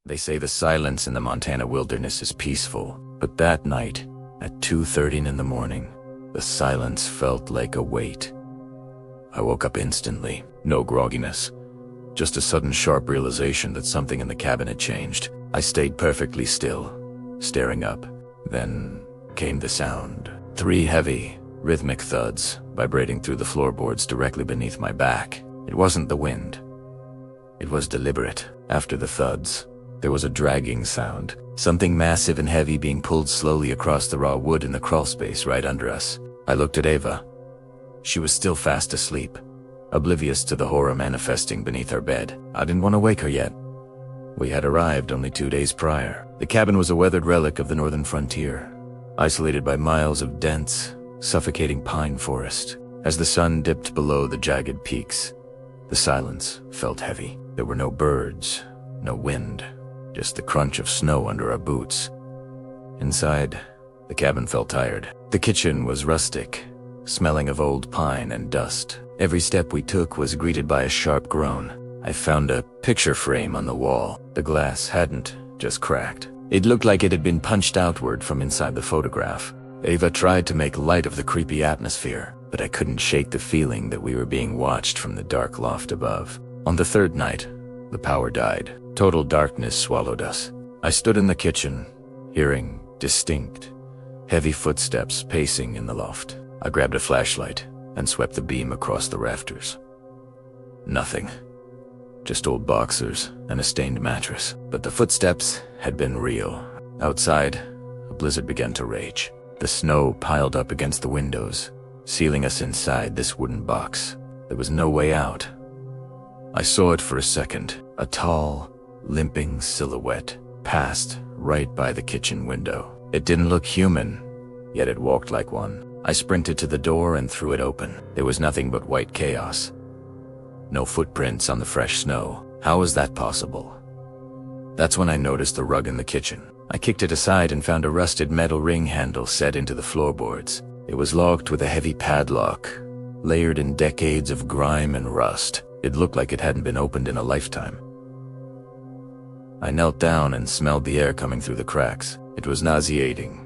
They say the silence in the Montana wilderness is peaceful, but that night, at 2:30 in the morning, the silence felt like a weight. I woke up instantly, no grogginess, just a sudden sharp realization that something in the cabin had changed. I stayed perfectly still, staring up. Then came the sound. 3 heavy, rhythmic thuds vibrating through the floorboards directly beneath my back. It wasn't the wind. It was deliberate. After the thuds, there was a dragging sound, something massive and heavy being pulled slowly across the raw wood in the crawl space right under us. I looked at Ava. She was still fast asleep, oblivious to the horror manifesting beneath her bed. I didn't want to wake her yet. We had arrived only 2 days prior. The cabin was a weathered relic of the northern frontier, isolated by miles of dense, suffocating pine forest. As the sun dipped below the jagged peaks, the silence felt heavy. There were no birds, no wind, just the crunch of snow under our boots. Inside, the cabin felt tired. The kitchen was rustic, smelling of old pine and dust. Every step we took was greeted by a sharp groan. I found a picture frame on the wall. The glass hadn't just cracked. It looked like it had been punched outward from inside the photograph. Ava tried to make light of the creepy atmosphere, but I couldn't shake the feeling that we were being watched from the dark loft above. On the 3rd night, the power died. Total darkness swallowed us. I stood in the kitchen, hearing distinct, heavy footsteps pacing in the loft. I grabbed a flashlight and swept the beam across the rafters. Nothing. Just old boxers and a stained mattress. But the footsteps had been real. Outside, a blizzard began to rage. The snow piled up against the windows, sealing us inside this wooden box. There was no way out. I saw it for a second. A tall, limping silhouette passed right by the kitchen window. It didn't look human, yet it walked like one. I sprinted to the door and threw it open. There was nothing but white chaos. No footprints on the fresh snow. How was that possible? That's when I noticed the rug in the kitchen. I kicked it aside and found a rusted metal ring handle set into the floorboards. It was locked with a heavy padlock, layered in decades of grime and rust. It looked like it hadn't been opened in a lifetime. I knelt down and smelled the air coming through the cracks. It was nauseating.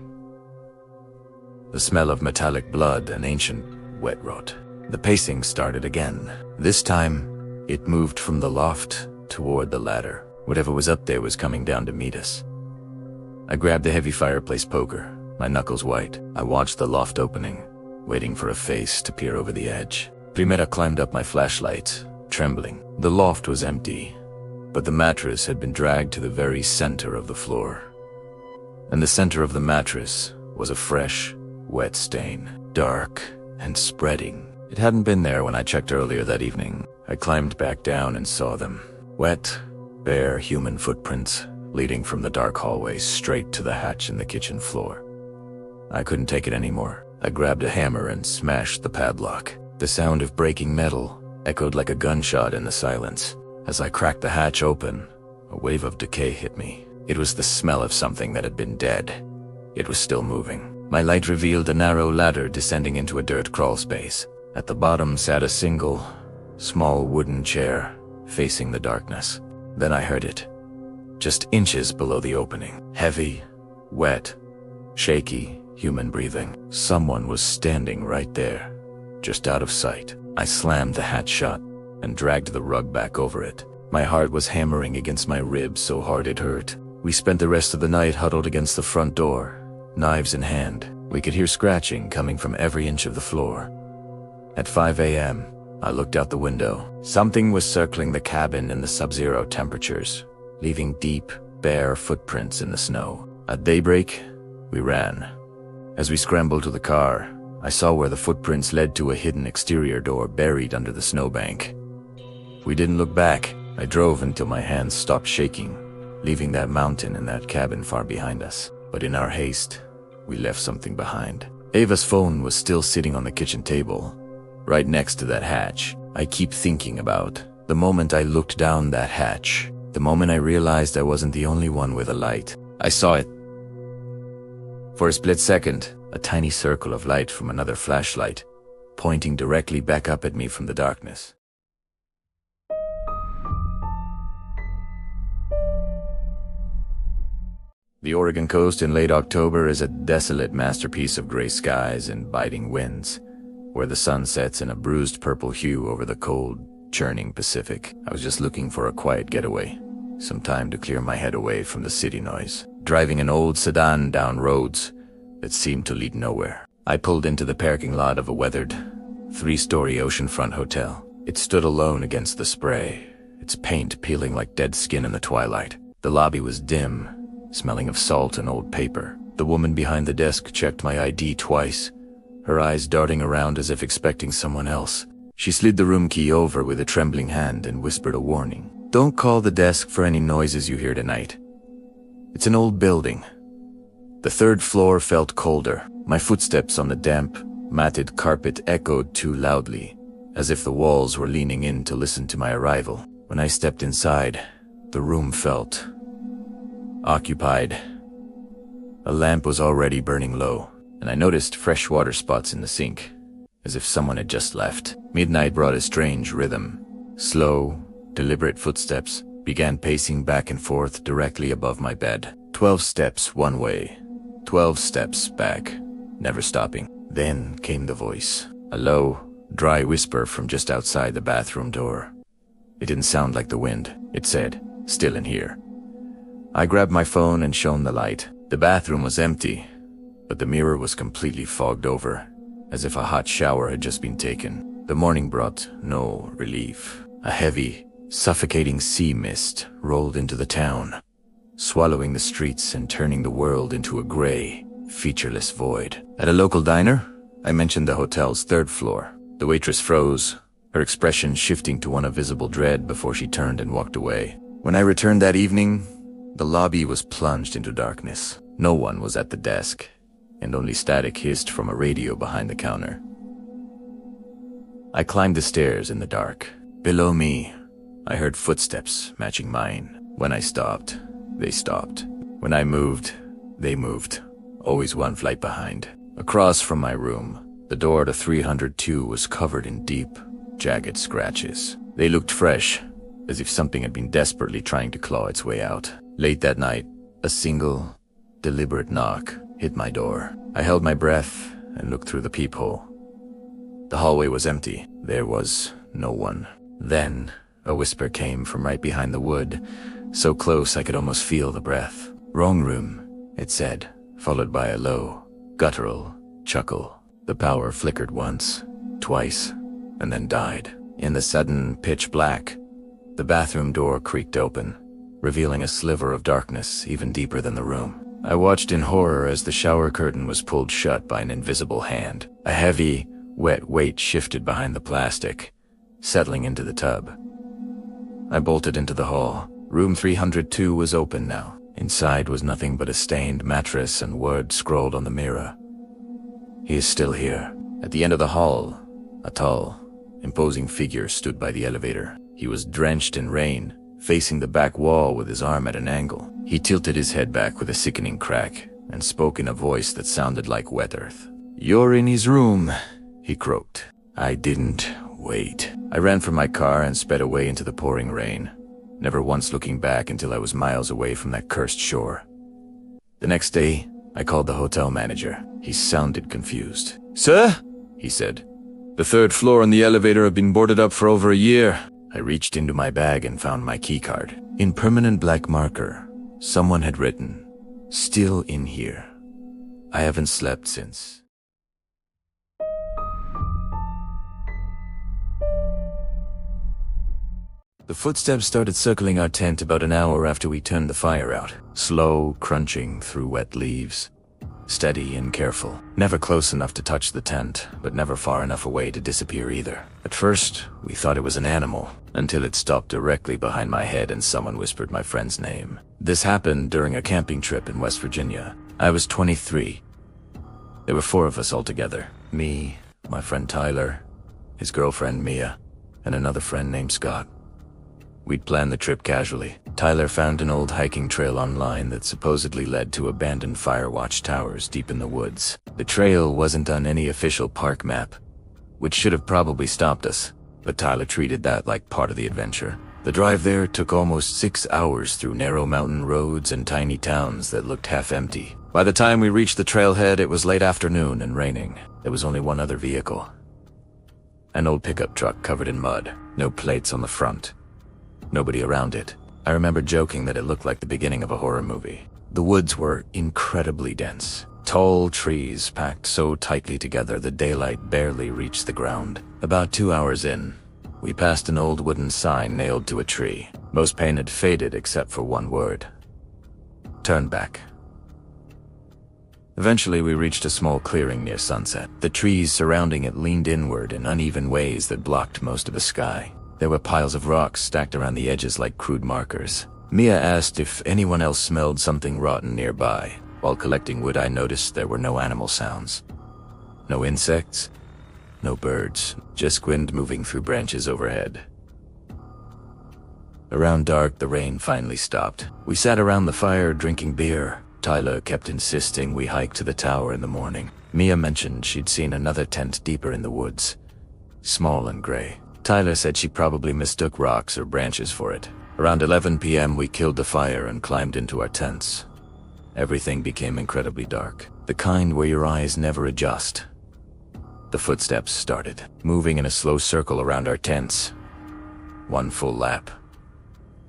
The smell of metallic blood and ancient wet rot. The pacing started again. This time, it moved from the loft toward the ladder. Whatever was up there was coming down to meet us. I grabbed the heavy fireplace poker, my knuckles white. I watched the loft opening, waiting for a face to peer over the edge. Primera climbed up my flashlight, trembling. The loft was empty, but the mattress had been dragged to the very center of the floor. And the center of the mattress was a fresh, wet stain, dark and spreading. It hadn't been there when I checked earlier that evening. I climbed back down and saw them. Wet, bare human footprints leading from the dark hallway straight to the hatch in the kitchen floor. I couldn't take it anymore. I grabbed a hammer and smashed the padlock. The sound of breaking metal echoed like a gunshot in the silence. As I cracked the hatch open, a wave of decay hit me. It was the smell of something that had been dead. It was still moving. My light revealed a narrow ladder descending into a dirt crawl space. At the bottom sat a single, small wooden chair, facing the darkness. Then I heard it, just inches below the opening. Heavy, wet, shaky, human breathing. Someone was standing right there, just out of sight. I slammed the hatch shut and dragged the rug back over it. My heart was hammering against my ribs so hard it hurt. We spent the rest of the night huddled against the front door, knives in hand. We could hear scratching coming from every inch of the floor. At 5 a.m., I looked out the window. Something was circling the cabin in the sub-zero temperatures, leaving deep, bare footprints in the snow. At daybreak, we ran. As we scrambled to the car, I saw where the footprints led to a hidden exterior door buried under the snowbank. We didn't look back. I drove until my hands stopped shaking, leaving that mountain and that cabin far behind us. But in our haste, we left something behind. Ava's phone was still sitting on the kitchen table, right next to that hatch. I keep thinking about the moment I looked down that hatch, the moment I realized I wasn't the only one with a light. I saw it. For a split second, a tiny circle of light from another flashlight, pointing directly back up at me from the darkness. The Oregon coast in late October is a desolate masterpiece of gray skies and biting winds, where the sun sets in a bruised purple hue over the cold, churning Pacific. I was just looking for a quiet getaway, some time to clear my head away from the city noise. Driving an old sedan down roads that seemed to lead nowhere, I pulled into the parking lot of a weathered, 3-story oceanfront hotel. It stood alone against the spray, its paint peeling like dead skin in the twilight. The lobby was dim, smelling of salt and old paper. The woman behind the desk checked my ID twice, her eyes darting around as if expecting someone else. She slid the room key over with a trembling hand and whispered a warning. "Don't call the desk for any noises you hear tonight. It's an old building." The 3rd floor felt colder. My footsteps on the damp, matted carpet echoed too loudly, as if the walls were leaning in to listen to my arrival. When I stepped inside, the room felt occupied. A lamp was already burning low, and I noticed fresh water spots in the sink, as if someone had just left. Midnight brought a strange rhythm. Slow, deliberate footsteps began pacing back and forth directly above my bed. 12 steps one way, 12 steps back, never stopping. Then came the voice, a low, dry whisper from just outside the bathroom door. It didn't sound like the wind. It said, "Still in here." I grabbed my phone and shone the light. The bathroom was empty, but the mirror was completely fogged over, as if a hot shower had just been taken. The morning brought no relief. A heavy, suffocating sea mist rolled into the town, swallowing the streets and turning the world into a gray, featureless void. At a local diner, I mentioned the hotel's 3rd floor. The waitress froze, her expression shifting to one of visible dread before she turned and walked away. When I returned that evening, the lobby was plunged into darkness. No one was at the desk, and only static hissed from a radio behind the counter. I climbed the stairs in the dark. Below me, I heard footsteps matching mine. When I stopped, they stopped. When I moved, they moved, always one flight behind. Across from my room, the door to 302 was covered in deep, jagged scratches. They looked fresh, as if something had been desperately trying to claw its way out. Late that night, a single, deliberate knock hit my door. I held my breath and looked through the peephole. The hallway was empty. There was no one. Then, a whisper came from right behind the wood, so close I could almost feel the breath. "Wrong room," it said, followed by a low, guttural chuckle. The power flickered once, twice, and then died. In the sudden pitch black, the bathroom door creaked open, revealing a sliver of darkness even deeper than the room. I watched in horror as the shower curtain was pulled shut by an invisible hand. A heavy, wet weight shifted behind the plastic, settling into the tub. I bolted into the hall. Room 302 was open now. Inside was nothing but a stained mattress and words scrawled on the mirror. "He is still here." At the end of the hall, a tall, imposing figure stood by the elevator. He was drenched in rain, facing the back wall with his arm at an angle. He tilted his head back with a sickening crack and spoke in a voice that sounded like wet earth. "You're in his room," he croaked. I didn't wait. I ran from my car and sped away into the pouring rain, never once looking back until I was miles away from that cursed shore. The next day, I called the hotel manager. He sounded confused. "Sir?" he said. "The 3rd floor and the elevator have been boarded up for over a year." I reached into my bag and found my keycard. In permanent black marker, someone had written, "Still in here. I haven't slept since." The footsteps started circling our tent about an hour after we turned the fire out, slow, crunching through wet leaves. Steady and careful, never close enough to touch the tent, but never far enough away to disappear either. At first, we thought it was an animal, until it stopped directly behind my head and someone whispered my friend's name. This happened during a camping trip in West Virginia. I was 23. There were 4 of us altogether. Me, my friend Tyler, his girlfriend Mia, and another friend named Scott. We'd planned the trip casually. Tyler found an old hiking trail online that supposedly led to abandoned fire watch towers deep in the woods. The trail wasn't on any official park map, which should have probably stopped us, but Tyler treated that like part of the adventure. The drive there took almost 6 hours through narrow mountain roads and tiny towns that looked half empty. By the time we reached the trailhead, it was late afternoon and raining. There was only one other vehicle. An old pickup truck covered in mud, no plates on the front. Nobody around it. I remember joking that it looked like the beginning of a horror movie. The woods were incredibly dense. Tall trees packed so tightly together the daylight barely reached the ground. About 2 hours in, we passed an old wooden sign nailed to a tree. Most paint had faded except for one word. Turn back. Eventually we reached a small clearing near sunset. The trees surrounding it leaned inward in uneven ways that blocked most of the sky. There were piles of rocks stacked around the edges like crude markers. Mia asked if anyone else smelled something rotten nearby. While collecting wood, I noticed there were no animal sounds. No insects, no birds, just wind moving through branches overhead. Around dark, the rain finally stopped. We sat around the fire drinking beer. Tyler kept insisting we hike to the tower in the morning. Mia mentioned she'd seen another tent deeper in the woods, small and gray. Tyler said she probably mistook rocks or branches for it. Around 11 p.m. we killed the fire and climbed into our tents. Everything became incredibly dark, the kind where your eyes never adjust. The footsteps started, moving in a slow circle around our tents. One full lap,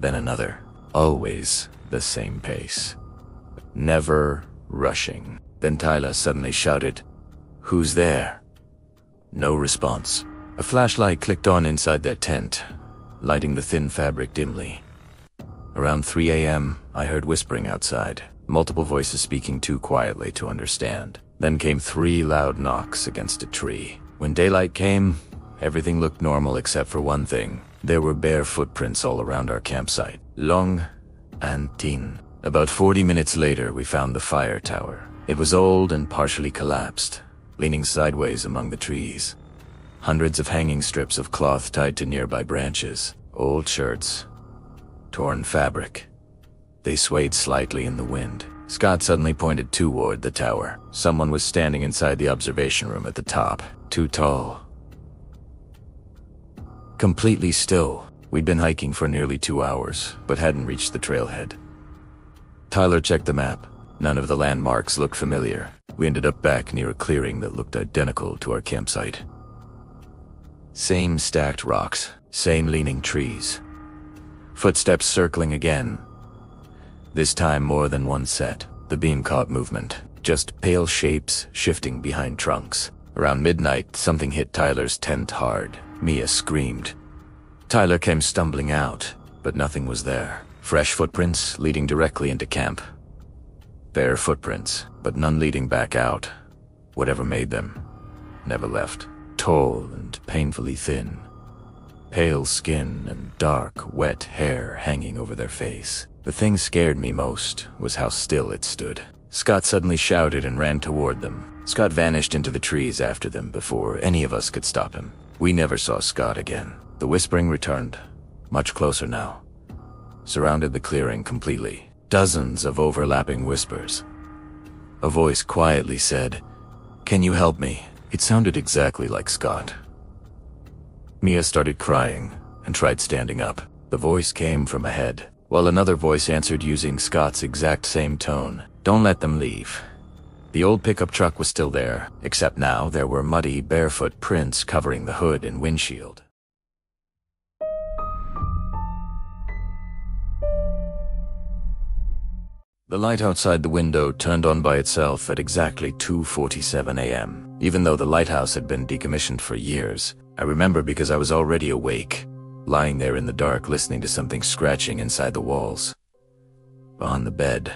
then another. Always the same pace. Never rushing. Then Tyler suddenly shouted, "Who's there?" No response. A flashlight clicked on inside their tent, lighting the thin fabric dimly. Around 3 a.m., I heard whispering outside, multiple voices speaking too quietly to understand. Then came 3 loud knocks against a tree. When daylight came, everything looked normal except for one thing. There were bare footprints all around our campsite. Long and thin. About 40 minutes later, we found the fire tower. It was old and partially collapsed, leaning sideways among the trees. Hundreds of hanging strips of cloth tied to nearby branches. Old shirts. Torn fabric. They swayed slightly in the wind. Scott suddenly pointed toward the tower. Someone was standing inside the observation room at the top, too tall. Completely still. We'd been hiking for nearly 2 hours, but hadn't reached the trailhead. Tyler checked the map. None of the landmarks looked familiar. We ended up back near a clearing that looked identical to our campsite. Same stacked rocks, same leaning trees. Footsteps circling again. This time more than one set. The beam caught movement. Just pale shapes shifting behind trunks. Around midnight, something hit Tyler's tent hard. Mia screamed. Tyler came stumbling out, but nothing was there. Fresh footprints leading directly into camp. Bare footprints, but none leading back out. Whatever made them, never left. Tall and painfully thin. Pale skin and dark, wet hair hanging over their face. The thing scared me most was how still it stood. Scott suddenly shouted and ran toward them. Scott vanished into the trees after them before any of us could stop him. We never saw Scott again. The whispering returned, much closer now. Surrounded the clearing completely. Dozens of overlapping whispers. A voice quietly said, "Can you help me?" It sounded exactly like Scott. Mia started crying and tried standing up. The voice came from ahead, while another voice answered using Scott's exact same tone. "Don't let them leave." The old pickup truck was still there, except now there were muddy, barefoot prints covering the hood and windshield. The light outside the window turned on by itself at exactly 2:47 a.m. Even though the lighthouse had been decommissioned for years, I remember because I was already awake, lying there in the dark listening to something scratching inside the walls. On the bed.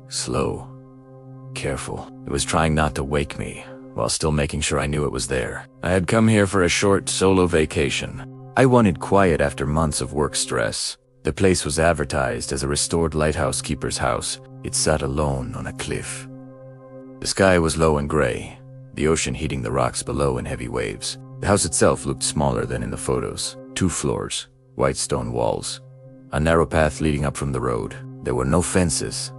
Slow. Careful. It was trying not to wake me, while still making sure I knew it was there. I had come here for a short solo vacation. I wanted quiet after months of work stress. The place was advertised as a restored lighthouse keeper's house. It sat alone on a cliff. The sky was low and gray, the ocean heating the rocks below in heavy waves. The house itself looked smaller than in the photos. 2 floors, white stone walls, a narrow path leading up from the road. There were no fences,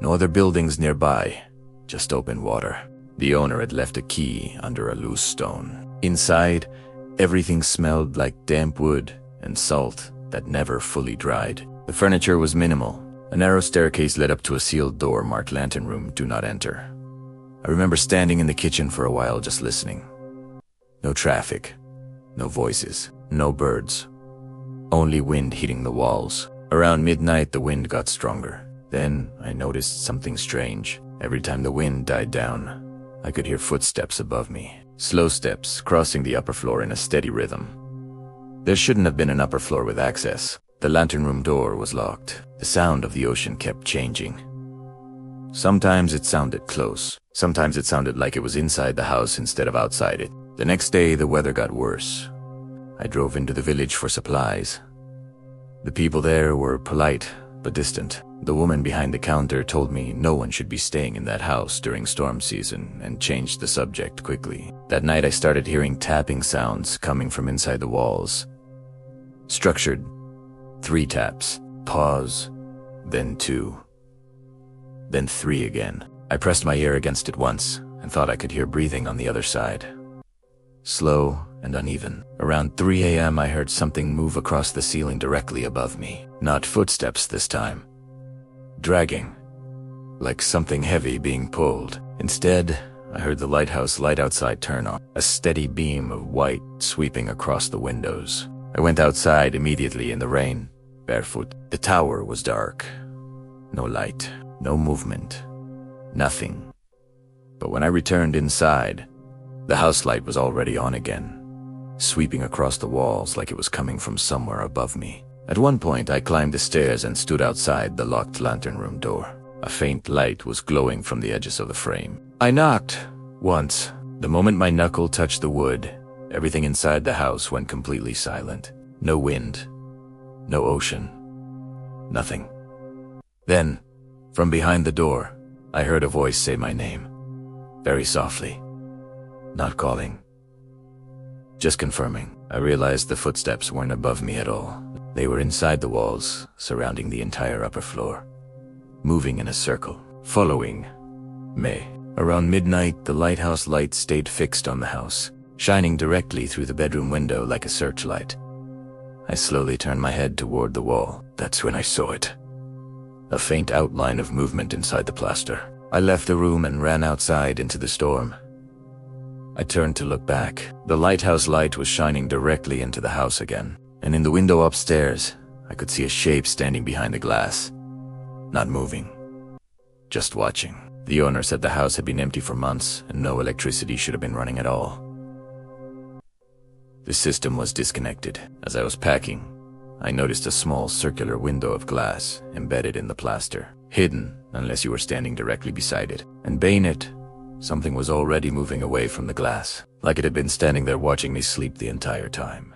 no other buildings nearby, just open water. The owner had left a key under a loose stone. Inside, everything smelled like damp wood and salt. that never fully dried. The furniture was minimal. A narrow staircase led up to a sealed door marked "Lantern Room, do not enter." I remember standing in the kitchen for a while just listening. No traffic, no voices, no birds. Only wind hitting the walls. Around midnight, the wind got stronger. Then I noticed something strange. Every time the wind died down, I could hear footsteps above me. Slow steps crossing the upper floor in a steady rhythm. There shouldn't have been an upper floor with access. The lantern room door was locked. The sound of the ocean kept changing. Sometimes it sounded close. Sometimes it sounded like it was inside the house instead of outside it. The next day, the weather got worse. I drove into the village for supplies. The people there were polite, but distant. The woman behind the counter told me no one should be staying in that house during storm season and changed the subject quickly. That night I started hearing tapping sounds coming from inside the walls. Structured. 3 taps. Pause. Then 2. Then 3 again. I pressed my ear against it once and thought I could hear breathing on the other side. Slow and uneven. Around 3 a.m. I heard something move across the ceiling directly above me. Not footsteps this time. Dragging. Like something heavy being pulled. Instead, I heard the lighthouse light outside turn on. A steady beam of white sweeping across the windows. I went outside immediately in the rain, barefoot. The tower was dark. No light. No movement. Nothing. But when I returned inside, the house light was already on again, sweeping across the walls like it was coming from somewhere above me. At one point, I climbed the stairs and stood outside the locked lantern room door. A faint light was glowing from the edges of the frame. I knocked once. The moment my knuckle touched the wood, everything inside the house went completely silent. No wind, no ocean, nothing. Then, from behind the door, I heard a voice say my name, very softly. Not calling, just confirming. I realized the footsteps weren't above me at all. They were inside the walls, surrounding the entire upper floor, moving in a circle, following me. Around midnight, the lighthouse light stayed fixed on the house, shining directly through the bedroom window like a searchlight. I slowly turned my head toward the wall. That's when I saw it. A faint outline of movement inside the plaster. I left the room and ran outside into the storm. I turned to look back. The lighthouse light was shining directly into the house again, and in the window upstairs, I could see a shape standing behind the glass. Not moving, just watching. The owner said the house had been empty for months and no electricity should have been running at all. The system was disconnected. As I was packing, I noticed a small circular window of glass embedded in the plaster, hidden unless you were standing directly beside it. And baying it, something was already moving away from the glass, like it had been standing there watching me sleep the entire time.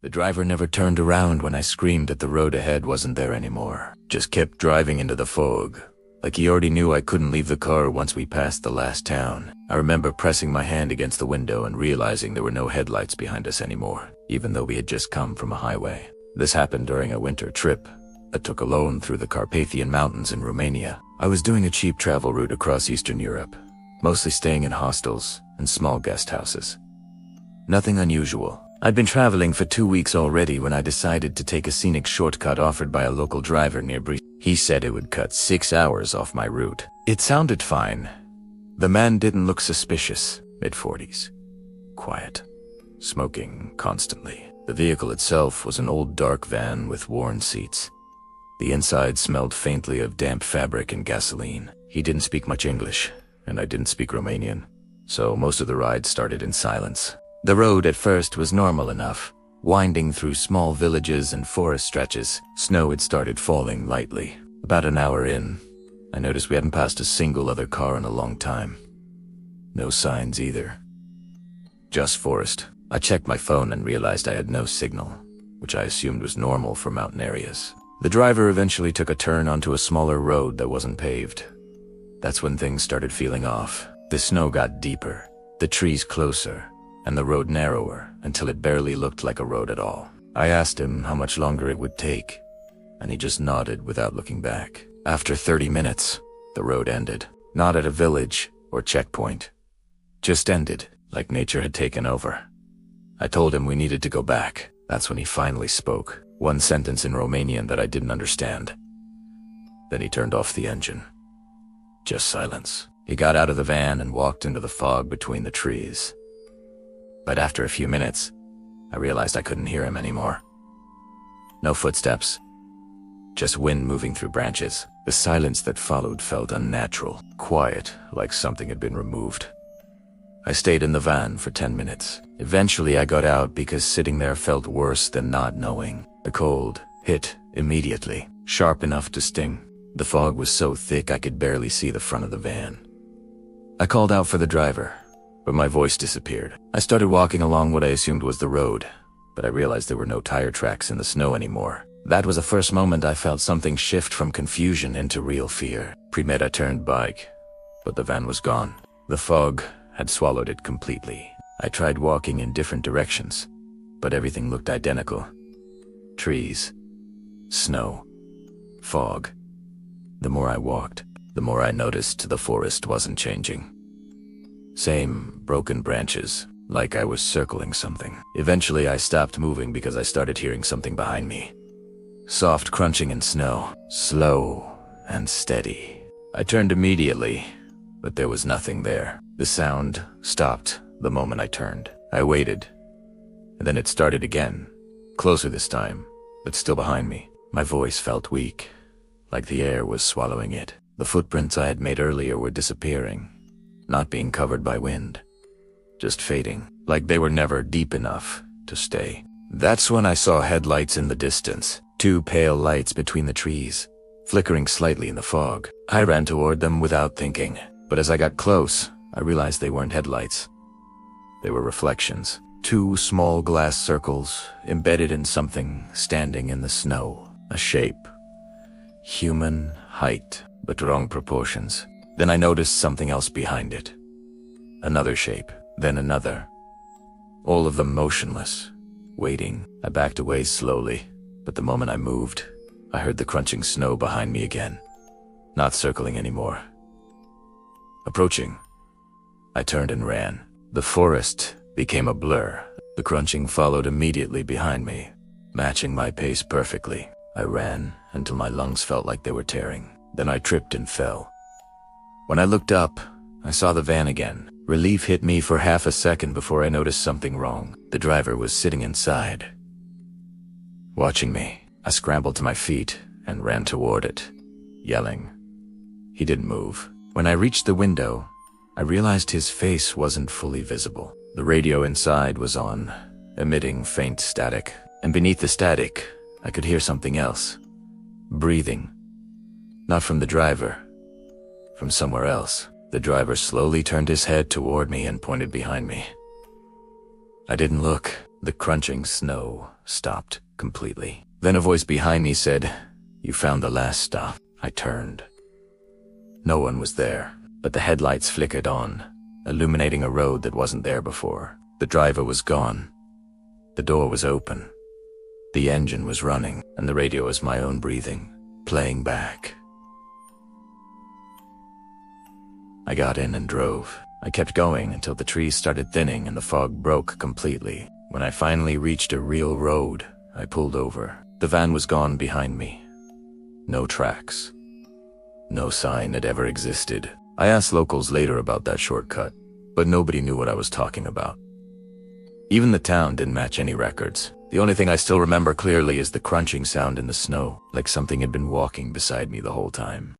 The driver never turned around when I screamed that the road ahead wasn't there anymore. Just kept driving into the fog, like he already knew I couldn't leave the car once we passed the last town. I remember pressing my hand against the window and realizing there were no headlights behind us anymore, even though we had just come from a highway. This happened during a winter trip I took alone through the Carpathian Mountains in Romania. I was doing a cheap travel route across Eastern Europe, mostly staying in hostels and small guest houses. Nothing unusual. I'd been traveling for 2 weeks already when I decided to take a scenic shortcut offered by a local driver near Brice. He said it would cut 6 hours off my route. It sounded fine. The man didn't look suspicious, mid-40s. Quiet. Smoking constantly. The vehicle itself was an old dark van with worn seats. The inside smelled faintly of damp fabric and gasoline. He didn't speak much English, and I didn't speak Romanian, so most of the ride started in silence. The road at first was normal enough, winding through small villages and forest stretches. Snow had started falling lightly. About an hour in, I noticed we hadn't passed a single other car in a long time. No signs either. Just forest. I checked my phone and realized I had no signal, which I assumed was normal for mountain areas. The driver eventually took a turn onto a smaller road that wasn't paved. That's when things started feeling off. The snow got deeper, the trees closer, and the road narrower until it barely looked like a road at all. I asked him how much longer it would take, and he just nodded without looking back. After 30 minutes, the road ended. Not at a village or checkpoint, just ended, like nature had taken over. I told him we needed to go back. That's when he finally spoke. One sentence in Romanian that I didn't understand. Then he turned off the engine. Just silence. He got out of the van and walked into the fog between the trees. But after a few minutes, I realized I couldn't hear him anymore. No footsteps. Just wind moving through branches. The silence that followed felt unnatural, quiet, like something had been removed. I stayed in the van for 10 minutes. Eventually I got out because sitting there felt worse than not knowing. The cold hit immediately, sharp enough to sting. The fog was so thick I could barely see the front of the van. I called out for the driver, but my voice disappeared. I started walking along what I assumed was the road, but I realized there were no tire tracks in the snow anymore. That was the first moment I felt something shift from confusion into real fear. Pre-med I turned bike, but the van was gone. The fog had swallowed it completely. I tried walking in different directions, but everything looked identical. Trees, snow, fog. The more I walked, the more I noticed the forest wasn't changing. Same broken branches, like I was circling something. Eventually I stopped moving because I started hearing something behind me. Soft crunching in snow, slow and steady. I turned immediately, but there was nothing there. The sound stopped the moment I turned. I waited, and then it started again, closer this time, but still behind me. My voice felt weak, like the air was swallowing it. The footprints I had made earlier were disappearing, not being covered by wind, just fading, like they were never deep enough to stay. That's when I saw headlights in the distance, two pale lights between the trees, flickering slightly in the fog. I ran toward them without thinking, but as I got close, I realized they weren't headlights. They were reflections. Two small glass circles embedded in something standing in the snow. A shape. Human height, but wrong proportions. Then I noticed something else behind it. Another shape, then another. All of them motionless, waiting. I backed away slowly, but the moment I moved, I heard the crunching snow behind me again. Not circling anymore. Approaching. I turned and ran. The forest became a blur. The crunching followed immediately behind me, matching my pace perfectly. I ran until my lungs felt like they were tearing. Then I tripped and fell. When I looked up, I saw the van again. Relief hit me for half a second before I noticed something wrong. The driver was sitting inside, watching me. I scrambled to my feet and ran toward it, yelling. He didn't move. When I reached the window, I realized his face wasn't fully visible. The radio inside was on, emitting faint static, and beneath the static, I could hear something else. Breathing. Not from the driver, from somewhere else. The driver slowly turned his head toward me and pointed behind me. I didn't look. The crunching snow stopped completely. Then a voice behind me said, "You found the last stop." I turned. No one was there, but the headlights flickered on, illuminating a road that wasn't there before. The driver was gone. The door was open. The engine was running, and the radio was my own breathing, playing back. I got in and drove. I kept going until the trees started thinning and the fog broke completely. When I finally reached a real road, I pulled over. The van was gone behind me. No tracks. No sign it ever existed. I asked locals later about that shortcut, but nobody knew what I was talking about. Even the town didn't match any records. The only thing I still remember clearly is the crunching sound in the snow, like something had been walking beside me the whole time.